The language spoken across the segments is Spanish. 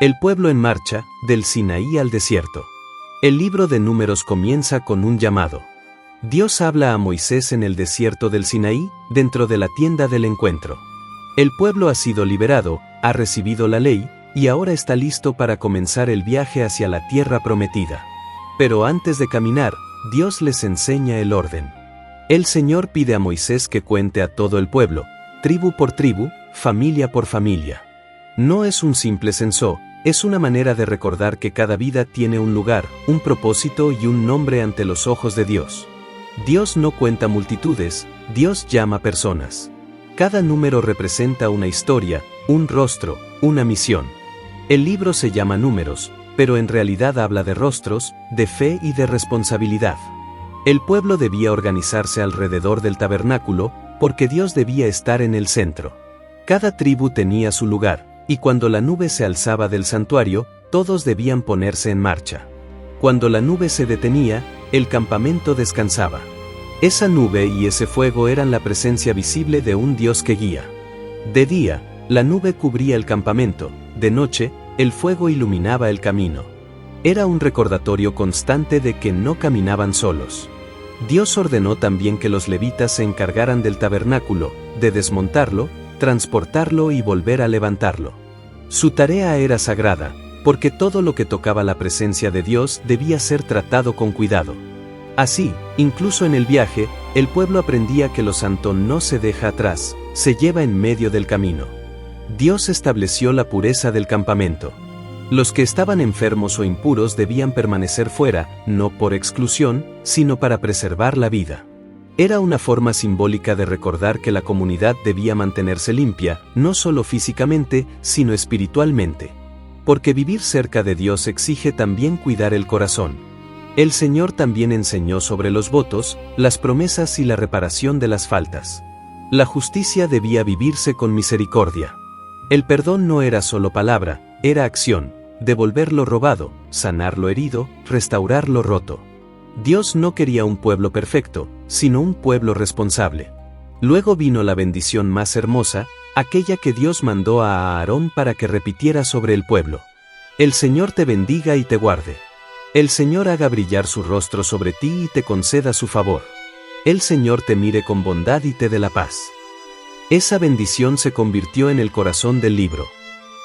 El pueblo en marcha, del Sinaí al desierto. El libro de Números comienza con un llamado. Dios habla a Moisés en el desierto del Sinaí, dentro de la tienda del encuentro. El pueblo ha sido liberado, ha recibido la ley, y ahora está listo para comenzar el viaje hacia la tierra prometida. Pero antes de caminar, Dios les enseña el orden. El Señor pide a Moisés que cuente a todo el pueblo, tribu por tribu, familia por familia. No es un simple censo, es una manera de recordar que cada vida tiene un lugar, un propósito y un nombre ante los ojos de Dios. Dios no cuenta multitudes, Dios llama personas. Cada número representa una historia, un rostro, una misión. El libro se llama Números, pero en realidad habla de rostros, de fe y de responsabilidad. El pueblo debía organizarse alrededor del tabernáculo, porque Dios debía estar en el centro. Cada tribu tenía su lugar, y cuando la nube se alzaba del santuario, todos debían ponerse en marcha. Cuando la nube se detenía, el campamento descansaba. Esa nube y ese fuego eran la presencia visible de un Dios que guía. De día, la nube cubría el campamento, de noche, el fuego iluminaba el camino. Era un recordatorio constante de que no caminaban solos. Dios ordenó también que los levitas se encargaran del tabernáculo, de desmontarlo, transportarlo y volver a levantarlo. Su tarea era sagrada, porque todo lo que tocaba la presencia de Dios debía ser tratado con cuidado. Así, incluso en el viaje, el pueblo aprendía que lo santo no se deja atrás, se lleva en medio del camino. Dios estableció la pureza del campamento. Los que estaban enfermos o impuros debían permanecer fuera, no por exclusión, sino para preservar la vida. Era una forma simbólica de recordar que la comunidad debía mantenerse limpia, no solo físicamente, sino espiritualmente. Porque vivir cerca de Dios exige también cuidar el corazón. El Señor también enseñó sobre los votos, las promesas y la reparación de las faltas. La justicia debía vivirse con misericordia. El perdón no era solo palabra, era acción, devolver lo robado, sanar lo herido, restaurar lo roto. Dios no quería un pueblo perfecto, sino un pueblo responsable. Luego vino la bendición más hermosa, aquella que Dios mandó a Aarón para que repitiera sobre el pueblo. El Señor te bendiga y te guarde. El Señor haga brillar su rostro sobre ti y te conceda su favor. El Señor te mire con bondad y te dé la paz. Esa bendición se convirtió en el corazón del libro.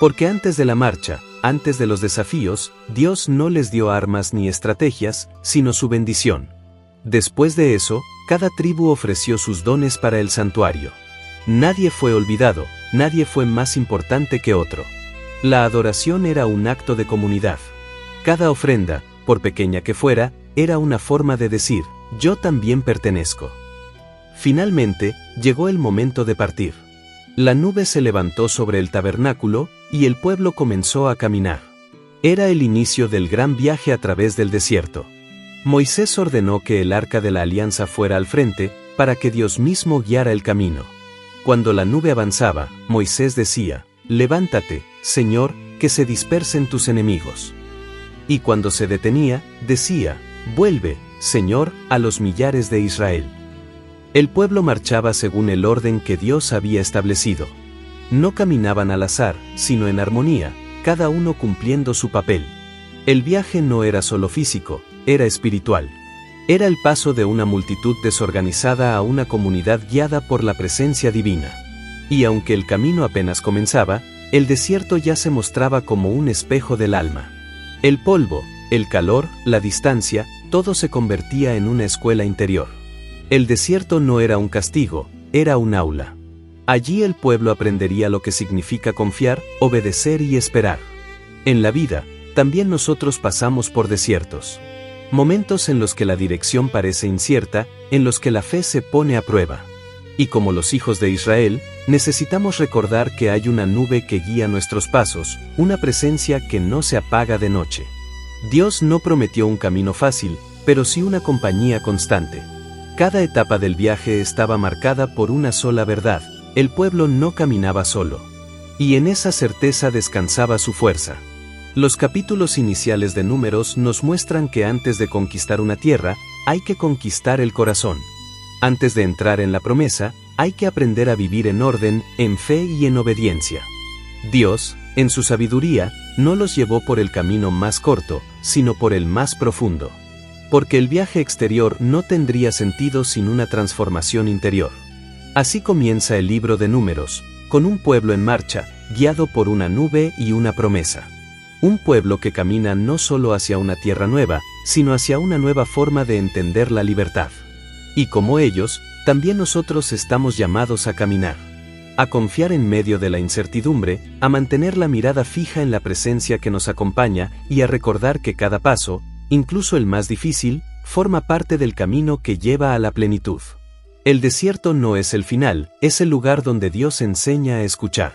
Porque antes de la marcha, antes de los desafíos, Dios no les dio armas ni estrategias, sino su bendición. Después de eso, cada tribu ofreció sus dones para el santuario. Nadie fue olvidado, nadie fue más importante que otro. La adoración era un acto de comunidad. Cada ofrenda, por pequeña que fuera, era una forma de decir, yo también pertenezco. Finalmente, llegó el momento de partir. La nube se levantó sobre el tabernáculo, y el pueblo comenzó a caminar. Era el inicio del gran viaje a través del desierto. Moisés ordenó que el arca de la alianza fuera al frente, para que Dios mismo guiara el camino. Cuando la nube avanzaba, Moisés decía, levántate, Señor, que se dispersen tus enemigos. Y cuando se detenía, decía, vuelve, Señor, a los millares de Israel. El pueblo marchaba según el orden que Dios había establecido. No caminaban al azar, sino en armonía, cada uno cumpliendo su papel. El viaje no era solo físico, era espiritual. Era el paso de una multitud desorganizada a una comunidad guiada por la presencia divina. Y aunque el camino apenas comenzaba, el desierto ya se mostraba como un espejo del alma. El polvo, el calor, la distancia, todo se convertía en una escuela interior. El desierto no era un castigo, era un aula. Allí el pueblo aprendería lo que significa confiar, obedecer y esperar. En la vida, también nosotros pasamos por desiertos. Momentos en los que la dirección parece incierta, en los que la fe se pone a prueba. Y como los hijos de Israel, necesitamos recordar que hay una nube que guía nuestros pasos, una presencia que no se apaga de noche. Dios no prometió un camino fácil, pero sí una compañía constante. Cada etapa del viaje estaba marcada por una sola verdad: el pueblo no caminaba solo. Y en esa certeza descansaba su fuerza. Los capítulos iniciales de Números nos muestran que antes de conquistar una tierra, hay que conquistar el corazón. Antes de entrar en la promesa, hay que aprender a vivir en orden, en fe y en obediencia. Dios, En su sabiduría, no los llevó por el camino más corto, sino por el más profundo. Porque el viaje exterior no tendría sentido sin una transformación interior. Así comienza el libro de Números, con un pueblo en marcha, guiado por una nube y una promesa. Un pueblo que camina no solo hacia una tierra nueva, sino hacia una nueva forma de entender la libertad. Y como ellos, también nosotros estamos llamados a caminar. A confiar en medio de la incertidumbre, a mantener la mirada fija en la presencia que nos acompaña y a recordar que cada paso, incluso el más difícil, forma parte del camino que lleva a la plenitud. El desierto no es el final, es el lugar donde Dios enseña a escuchar.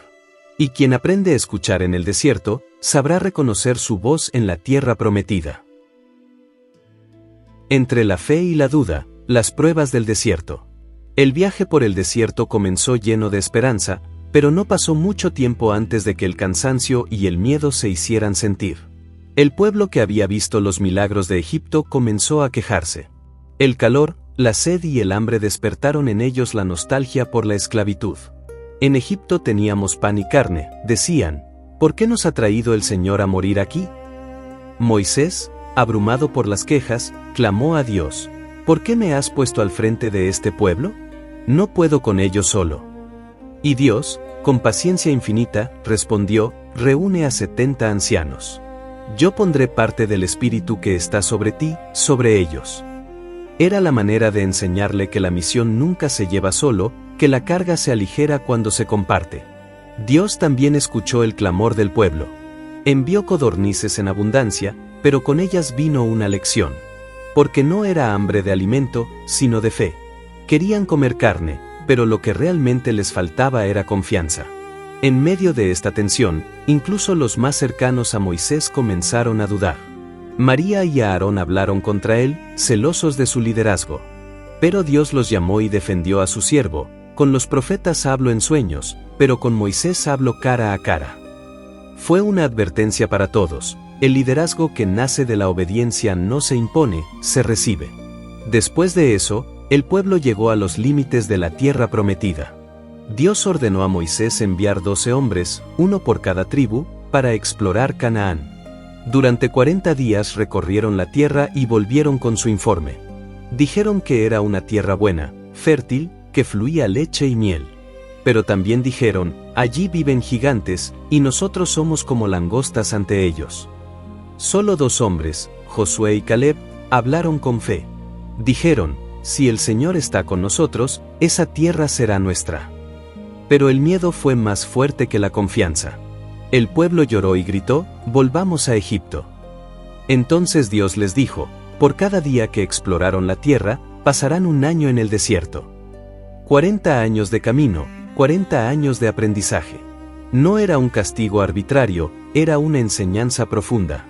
Y quien aprende a escuchar en el desierto, sabrá reconocer su voz en la tierra prometida. Entre la fe y la duda, las pruebas del desierto. El viaje por el desierto comenzó lleno de esperanza, pero no pasó mucho tiempo antes de que el cansancio y el miedo se hicieran sentir. El pueblo que había visto los milagros de Egipto comenzó a quejarse. El calor, la sed y el hambre despertaron en ellos la nostalgia por la esclavitud. En Egipto teníamos pan y carne, decían. ¿Por qué nos ha traído el Señor a morir aquí? Moisés, abrumado por las quejas, clamó a Dios: ¿por qué me has puesto al frente de este pueblo? No puedo con ellos solo. Y Dios, con paciencia infinita, respondió: reúne a 70 ancianos. Yo pondré parte del espíritu que está sobre ti, sobre ellos. Era la manera de enseñarle que la misión nunca se lleva solo, que la carga se aligera cuando se comparte. Dios también escuchó el clamor del pueblo. Envió codornices en abundancia, pero con ellas vino una lección. Porque no era hambre de alimento, sino de fe. Querían comer carne, pero lo que realmente les faltaba era confianza. En medio de esta tensión, incluso los más cercanos a Moisés comenzaron a dudar. María y Aarón hablaron contra él, celosos de su liderazgo. Pero Dios los llamó y defendió a su siervo. Con los profetas hablo en sueños, pero con Moisés hablo cara a cara. Fue una advertencia para todos: el liderazgo que nace de la obediencia no se impone, se recibe. Después de eso, el pueblo llegó a los límites de la tierra prometida. Dios ordenó a Moisés enviar 12 hombres, uno por cada tribu, para explorar Canaán. Durante 40 días recorrieron la tierra y volvieron con su informe. Dijeron que era una tierra buena, fértil, que fluía leche y miel. Pero también dijeron: allí viven gigantes, y nosotros somos como langostas ante ellos. Solo 2 hombres, Josué y Caleb, hablaron con fe. Dijeron: si el Señor está con nosotros, esa tierra será nuestra. Pero el miedo fue más fuerte que la confianza. El pueblo lloró y gritó: volvamos a Egipto. Entonces Dios les dijo: por cada día que exploraron la tierra, pasarán 1 año en el desierto. 40 años de camino, 40 años de aprendizaje. No era un castigo arbitrario, era una enseñanza profunda.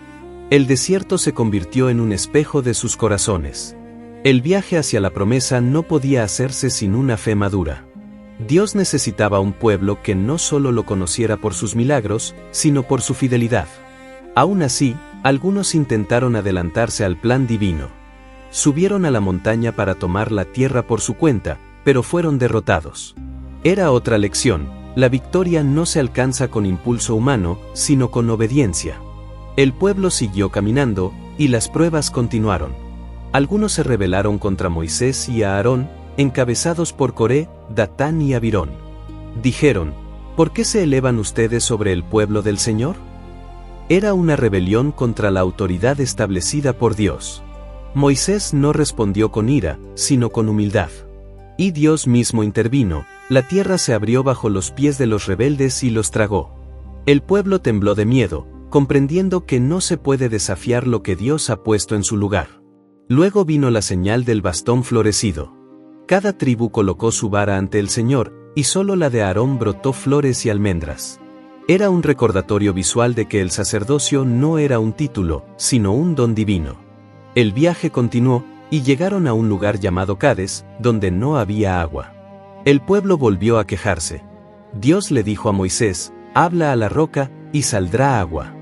El desierto se convirtió en un espejo de sus corazones. El viaje hacia la promesa no podía hacerse sin una fe madura. Dios necesitaba un pueblo que no solo lo conociera por sus milagros, sino por su fidelidad. Aún así, algunos intentaron adelantarse al plan divino. Subieron a la montaña para tomar la tierra por su cuenta, pero fueron derrotados. Era otra lección: la victoria no se alcanza con impulso humano, sino con obediencia. El pueblo siguió caminando, y las pruebas continuaron. Algunos se rebelaron contra Moisés y Aarón, encabezados por Coré, Datán y Abirón. Dijeron: ¿por qué se elevan ustedes sobre el pueblo del Señor? Era una rebelión contra la autoridad establecida por Dios. Moisés no respondió con ira, sino con humildad. Y Dios mismo intervino: la tierra se abrió bajo los pies de los rebeldes y los tragó. El pueblo tembló de miedo, comprendiendo que no se puede desafiar lo que Dios ha puesto en su lugar. Luego vino la señal del bastón florecido. Cada tribu colocó su vara ante el Señor, y solo la de Aarón brotó flores y almendras. Era un recordatorio visual de que el sacerdocio no era un título, sino un don divino. El viaje continuó, y llegaron a un lugar llamado Cades, donde no había agua. El pueblo volvió a quejarse. Dios le dijo a Moisés: habla a la roca, y saldrá agua.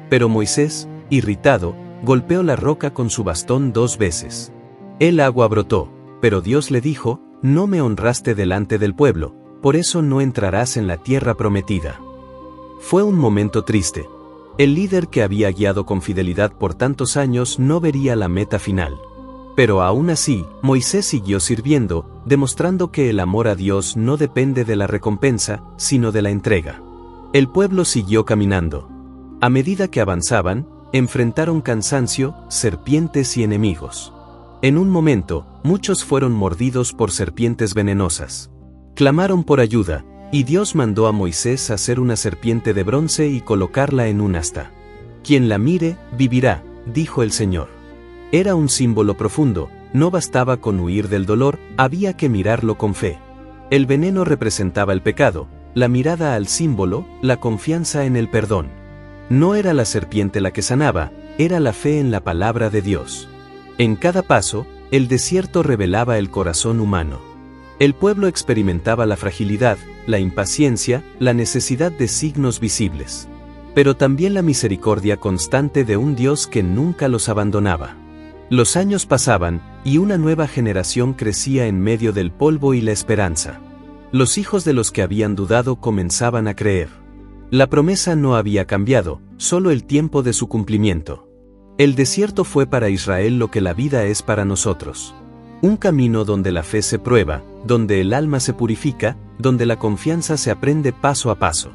Pero Moisés, irritado, golpeó la roca con su bastón 2 veces. El agua brotó, pero Dios le dijo: no me honraste delante del pueblo, por eso no entrarás en la tierra prometida. Fue un momento triste. El líder que había guiado con fidelidad por tantos años no vería la meta final. Pero aún así, Moisés siguió sirviendo, demostrando que el amor a Dios no depende de la recompensa, sino de la entrega. El pueblo siguió caminando. A medida que avanzaban, enfrentaron cansancio, serpientes y enemigos. En un momento, muchos fueron mordidos por serpientes venenosas. Clamaron por ayuda, y Dios mandó a Moisés hacer una serpiente de bronce y colocarla en un asta. Quien la mire, vivirá, dijo el Señor. Era un símbolo profundo, no bastaba con huir del dolor, había que mirarlo con fe. El veneno representaba el pecado, la mirada al símbolo, la confianza en el perdón. No era la serpiente la que sanaba, era la fe en la palabra de Dios. En cada paso, el desierto revelaba el corazón humano. El pueblo experimentaba la fragilidad, la impaciencia, la necesidad de signos visibles. Pero también la misericordia constante de un Dios que nunca los abandonaba. Los años pasaban, y una nueva generación crecía en medio del polvo y la esperanza. Los hijos de los que habían dudado comenzaban a creer. La promesa no había cambiado, solo el tiempo de su cumplimiento. El desierto fue para Israel lo que la vida es para nosotros. Un camino donde la fe se prueba, donde el alma se purifica, donde la confianza se aprende paso a paso.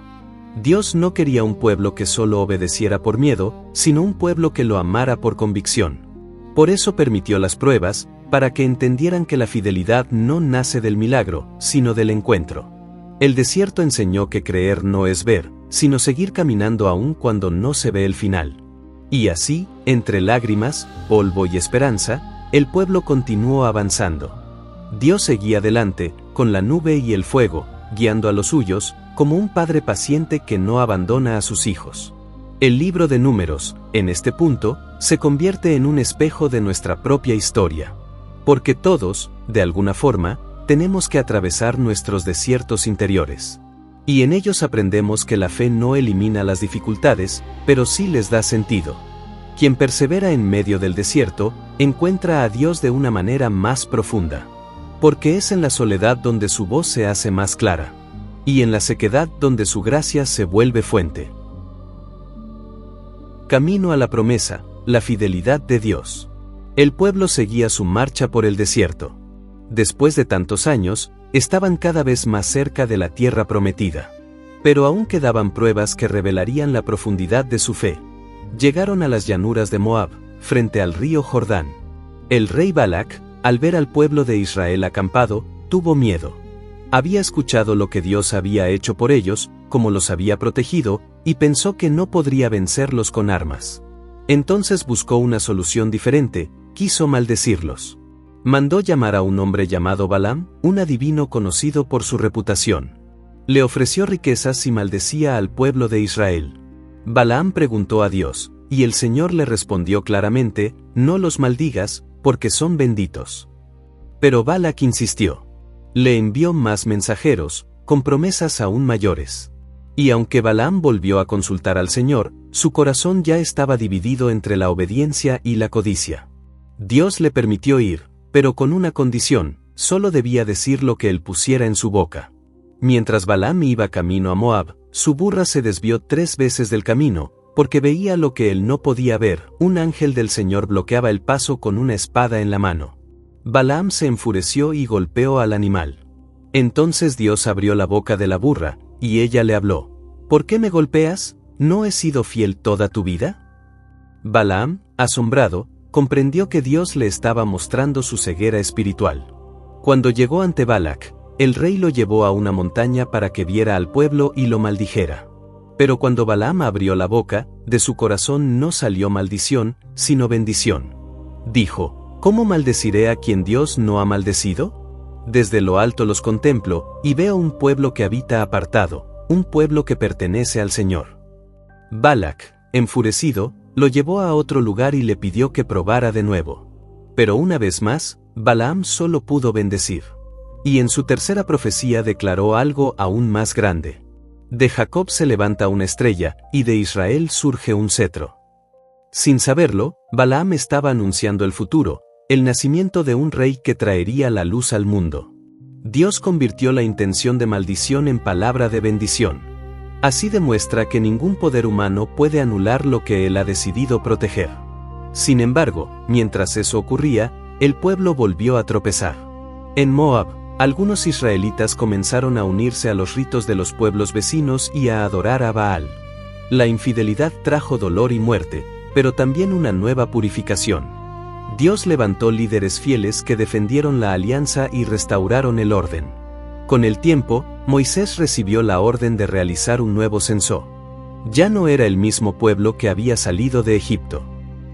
Dios no quería un pueblo que solo obedeciera por miedo, sino un pueblo que lo amara por convicción. Por eso permitió las pruebas, para que entendieran que la fidelidad no nace del milagro, sino del encuentro. El desierto enseñó que creer no es ver, sino seguir caminando aún cuando no se ve el final. Y así, entre lágrimas, polvo y esperanza, el pueblo continuó avanzando. Dios seguía adelante, con la nube y el fuego, guiando a los suyos, como un padre paciente que no abandona a sus hijos. El libro de Números, en este punto, se convierte en un espejo de nuestra propia historia. Porque todos, de alguna forma, tenemos que atravesar nuestros desiertos interiores. Y en ellos aprendemos que la fe no elimina las dificultades, pero sí les da sentido. Quien persevera en medio del desierto, encuentra a Dios de una manera más profunda. Porque es en la soledad donde su voz se hace más clara. Y en la sequedad donde su gracia se vuelve fuente. Camino a la promesa, la fidelidad de Dios. El pueblo seguía su marcha por el desierto. Después de tantos años, estaban cada vez más cerca de la tierra prometida. Pero aún quedaban pruebas que revelarían la profundidad de su fe. Llegaron a las llanuras de Moab, frente al río Jordán. El rey Balac, al ver al pueblo de Israel acampado, tuvo miedo. Había escuchado lo que Dios había hecho por ellos, cómo los había protegido, y pensó que no podría vencerlos con armas. Entonces buscó una solución diferente, quiso maldecirlos. Mandó llamar a un hombre llamado Balaam, un adivino conocido por su reputación. Le ofreció riquezas y maldecía al pueblo de Israel. Balaam preguntó a Dios, y el Señor le respondió claramente, no los maldigas, porque son benditos. Pero Balac insistió. Le envió más mensajeros, con promesas aún mayores. Y aunque Balaam volvió a consultar al Señor, su corazón ya estaba dividido entre la obediencia y la codicia. Dios le permitió ir, pero con una condición, solo debía decir lo que él pusiera en su boca. Mientras Balaam iba camino a Moab, su burra se desvió 3 veces del camino, porque veía lo que él no podía ver, un ángel del Señor bloqueaba el paso con una espada en la mano. Balaam se enfureció y golpeó al animal. Entonces Dios abrió la boca de la burra, y ella le habló. ¿Por qué me golpeas? ¿No he sido fiel toda tu vida? Balaam, asombrado, comprendió que Dios le estaba mostrando su ceguera espiritual. Cuando llegó ante Balac, el rey lo llevó a una montaña para que viera al pueblo y lo maldijera. Pero cuando Balaam abrió la boca, de su corazón no salió maldición, sino bendición. Dijo, ¿cómo maldeciré a quien Dios no ha maldecido? Desde lo alto los contemplo, y veo un pueblo que habita apartado, un pueblo que pertenece al Señor. Balac, enfurecido, lo llevó a otro lugar y le pidió que probara de nuevo. Pero una vez más, Balaam solo pudo bendecir. Y en su tercera profecía declaró algo aún más grande. De Jacob se levanta una estrella, y de Israel surge un cetro. Sin saberlo, Balaam estaba anunciando el futuro, el nacimiento de un rey que traería la luz al mundo. Dios convirtió la intención de maldición en palabra de bendición. Así demuestra que ningún poder humano puede anular lo que Él ha decidido proteger. Sin embargo, mientras eso ocurría, el pueblo volvió a tropezar. En Moab, algunos israelitas comenzaron a unirse a los ritos de los pueblos vecinos y a adorar a Baal. La infidelidad trajo dolor y muerte, pero también una nueva purificación. Dios levantó líderes fieles que defendieron la alianza y restauraron el orden. Con el tiempo, Moisés recibió la orden de realizar un nuevo censo. Ya no era el mismo pueblo que había salido de Egipto.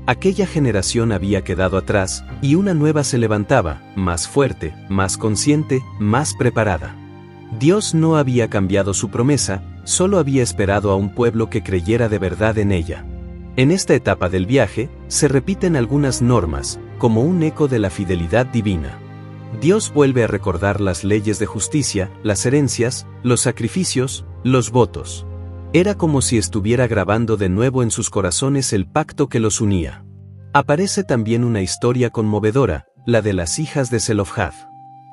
Aquella generación había quedado atrás, y una nueva se levantaba, más fuerte, más consciente, más preparada. Dios no había cambiado su promesa, solo había esperado a un pueblo que creyera de verdad en ella. En esta etapa del viaje, se repiten algunas normas, como un eco de la fidelidad divina. Dios vuelve a recordar las leyes de justicia, las herencias, los sacrificios, los votos. Era como si estuviera grabando de nuevo en sus corazones el pacto que los unía. Aparece también una historia conmovedora, la de las hijas de Zelofhad.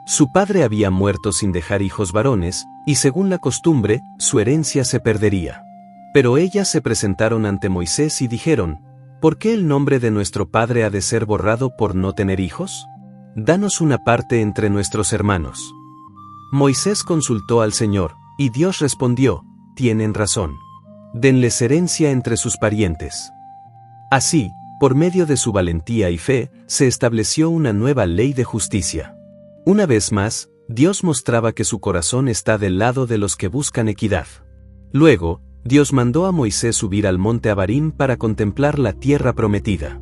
Su padre había muerto sin dejar hijos varones, y según la costumbre, su herencia se perdería. Pero ellas se presentaron ante Moisés y dijeron: ¿Por qué el nombre de nuestro padre ha de ser borrado por no tener hijos? Danos una parte entre nuestros hermanos. Moisés consultó al Señor, y Dios respondió: Tienen razón. Denles herencia entre sus parientes. Así, por medio de su valentía y fe, se estableció una nueva ley de justicia. Una vez más, Dios mostraba que su corazón está del lado de los que buscan equidad. Luego, Dios mandó a Moisés subir al monte Abarim para contemplar la tierra prometida.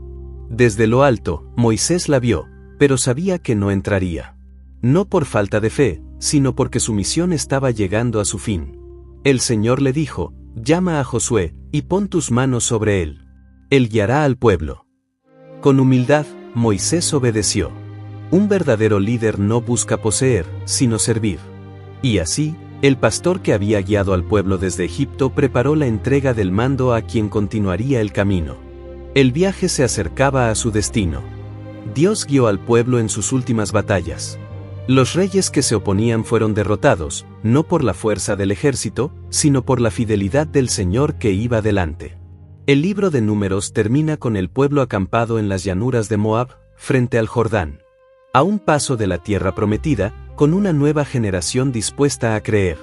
Desde lo alto, Moisés la vio, pero sabía que no entraría. No por falta de fe, sino porque su misión estaba llegando a su fin. El Señor le dijo: Llama a Josué, y pon tus manos sobre él. Él guiará al pueblo. Con humildad, Moisés obedeció. Un verdadero líder no busca poseer, sino servir. Y así, el pastor que había guiado al pueblo desde Egipto preparó la entrega del mando a quien continuaría el camino. El viaje se acercaba a su destino. Dios guió al pueblo en sus últimas batallas. Los reyes que se oponían fueron derrotados, no por la fuerza del ejército, sino por la fidelidad del Señor que iba delante. El libro de Números termina con el pueblo acampado en las llanuras de Moab, frente al Jordán. A un paso de la tierra prometida, con una nueva generación dispuesta a creer.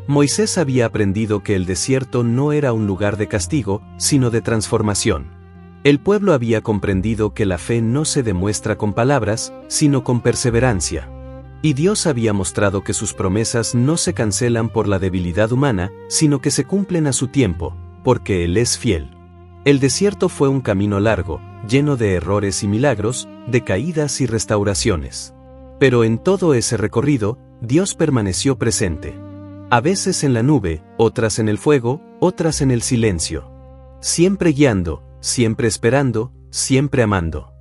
Moisés había aprendido que el desierto no era un lugar de castigo, sino de transformación. El pueblo había comprendido que la fe no se demuestra con palabras, sino con perseverancia. Y Dios había mostrado que sus promesas no se cancelan por la debilidad humana, sino que se cumplen a su tiempo, porque Él es fiel. El desierto fue un camino largo, lleno de errores y milagros, de caídas y restauraciones. Pero en todo ese recorrido, Dios permaneció presente. A veces en la nube, otras en el fuego, otras en el silencio. Siempre guiando, siempre esperando, siempre amando.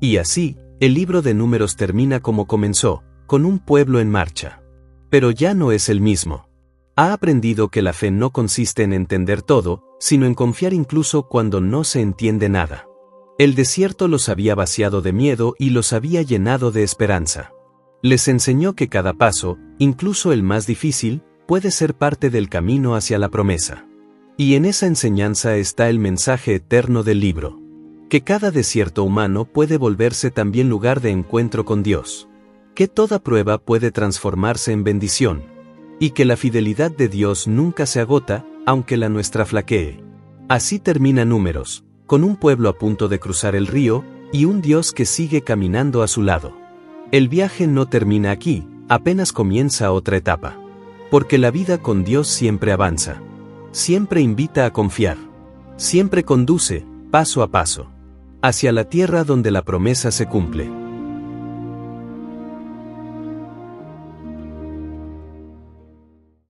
Y así, el libro de Números termina como comenzó, con un pueblo en marcha. Pero ya no es el mismo. Ha aprendido que la fe no consiste en entender todo, sino en confiar incluso cuando no se entiende nada. El desierto los había vaciado de miedo y los había llenado de esperanza. Les enseñó que cada paso, incluso el más difícil, puede ser parte del camino hacia la promesa. Y en esa enseñanza está el mensaje eterno del libro. Que cada desierto humano puede volverse también lugar de encuentro con Dios. Que toda prueba puede transformarse en bendición. Y que la fidelidad de Dios nunca se agota, aunque la nuestra flaquee. Así termina Números, con un pueblo a punto de cruzar el río, y un Dios que sigue caminando a su lado. El viaje no termina aquí, apenas comienza otra etapa. Porque la vida con Dios siempre avanza. Siempre invita a confiar. Siempre conduce, paso a paso, hacia la tierra donde la promesa se cumple.